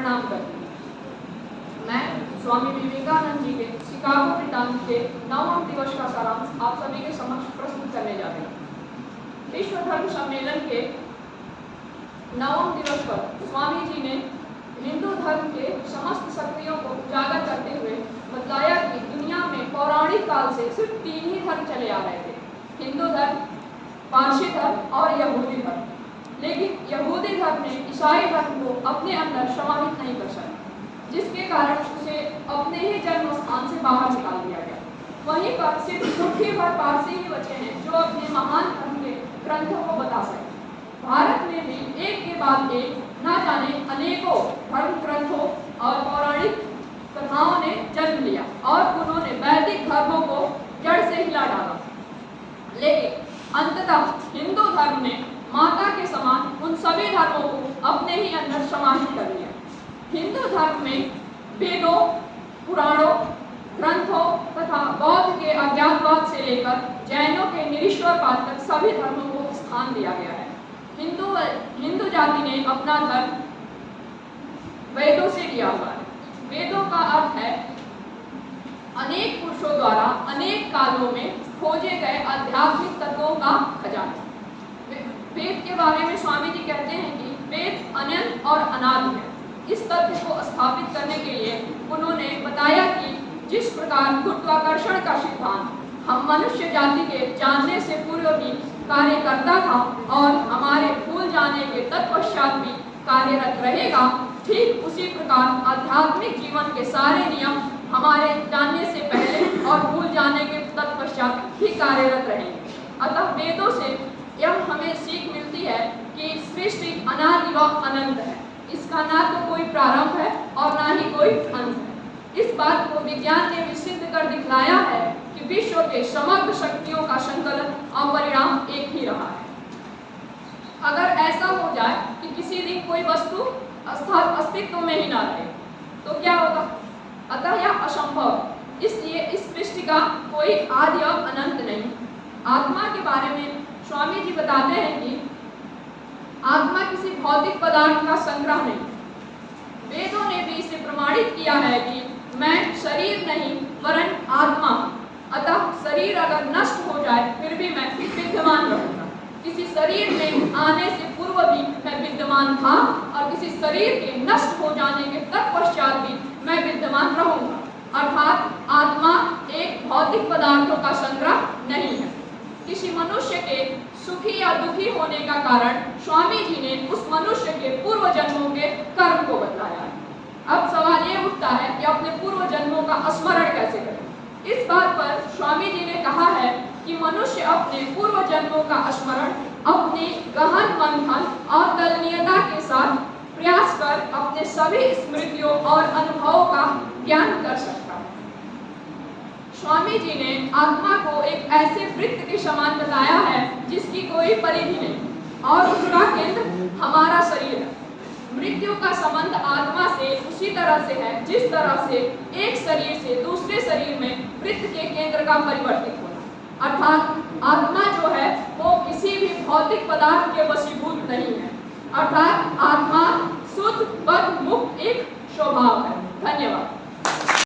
प्रणाम करती हूँ। मैं स्वामी विवेकानंद जी के शिकागो वृत्तांत के 9वें दिवस का सारांश आप सभी के समक्ष प्रस्तुत करने जा रहे हैं। विश्व धर्म सम्मेलन के 9वें दिवस पर स्वामी जी ने हिंदू धर्म के समस्त शक्तियों को उजागर करते हुए बतलाया कि दुनिया में पौराणिक काल से सिर्फ 3 ही धर्म चले आ रहे थे, हिंदू धर्म, पारसी धर्म और यहूदी धर्म। लेकिन यहूदी धर्म ने ईसाई धर्म को अपने अंदर समाहित नहीं कर सका, जिसके कारण उसे अपने ही जन्म स्थान से बाहर निकाल दिया गया। वहीं पर सिर्फ मुट्ठी भर पारसी ही बचे हैं जो अपने महान धर्म के ग्रंथों को बता सके। भारत में भी एक के बाद एक न जाने अनेकों धर्म ग्रंथों और पौराणिक कथाओं ने जन्म लिया और उन्होंने वैदिक धर्मों को जड़ से हिला डाला। लेकिन अंततः हिंदू धर्म ने माता के समान उन सभी धर्मों को अपने ही अंदर समाहित कर लिया। हिंदू धर्म में वेदों, पुराणों, ग्रंथों तथा बौद्ध के अज्ञातवाद से लेकर जैनों के निरीश्वरवाद तक सभी धर्मों को स्थान दिया गया है। हिंदू जाति ने अपना धर्म वेदों से लिया हुआ है। वेदों का अर्थ है अनेक पुरुषों द्वारा अनेक कालों में खोजे गए आध्यात्मिक तत्वों का खजाना। वेद के बारे में स्वामी जी कहते हैं कि वेद अनंत और अनादि है। इस तथ्य को स्थापित करने के लिए उन्होंने बताया कि जिस प्रकार गुरुत्वाकर्षण का सिद्धांत हम मनुष्य जाति के जानने से पूर्व भी कार्य करता था और हमारे भूल जाने के तत्पश्चात भी कार्यरत रहेगा, ठीक उसी प्रकार आध्यात्मिक जीवन के सारे नियम हमारे जानने से पहले और भूल जाने के तत्पश्चात भी कार्यरत रहेंगे। अतः वेदों से यह हमें सीख मिलती है कि सृष्टि अनादि व अनंत है, इसका ना तो कोई प्रारंभ है और ना ही कोई अंत है। इस बात को विज्ञान ने भी सिद्ध कर दिखलाया है कि विश्व के समग्र शक्तियों का संकलन और परिणाम एक ही रहा है। अगर ऐसा हो जाए कि किसी दिन कोई वस्तु अस्तित्व में ही ना रहे तो क्या होगा? अतः यह असंभव, इसलिए इस सृष्टि का कोई आदि और अनंत नहीं। आत्मा के बारे में स्वामी जी बताते हैं कि आत्मा किसी भौतिक पदार्थ का संग्रह नहीं। वेदों ने भी इसे प्रमाणित किया है कि मैं शरीर नहीं वरन आत्मा, अतः शरीर अगर नष्ट हो जाए फिर भी मैं विद्यमान रहूंगा। किसी शरीर में आने से पूर्व भी मैं विद्यमान था और किसी शरीर के नष्ट हो जाने के तत्पश्चात भी मैं विद्यमान रहूंगा। अर्थात आत्मा एक भौतिक पदार्थों का संग्रह नहीं है। किसी मनुष्य के सुखी या दुखी होने का कारण स्वामी जी ने उस मनुष्य के पूर्व जन्मों के कर्म को बतलाया है। अब सवाल ये उठता है कि अपने पूर्व जन्मों का स्मरण कैसे करें। इस बात पर स्वामी जी ने कहा है कि मनुष्य अपने पूर्व जन्मों का स्मरण अपनी गहन मंथन और दलनीयता के साथ प्रयास कर अपने सभी स्मृतियों और अनुभवों का ज्ञान कर सकता है। स्वामी जी ने आत्मा को एक ऐसे वृत्त के समान बताया है जिसकी कोई परिधि नहीं और उसका केंद्र हमारा शरीर है। मृत्यु का संबंध आत्मा से उसी तरह से है जिस तरह से एक शरीर से दूसरे शरीर में वृत्त के केंद्र का परिवर्तित होना। अर्थात आत्मा जो है वो किसी भी भौतिक पदार्थ के वशीभूत नहीं है। अर्थात आत्मा शुद्ध बद्ध मुक्त एक स्वभाव है। धन्यवाद।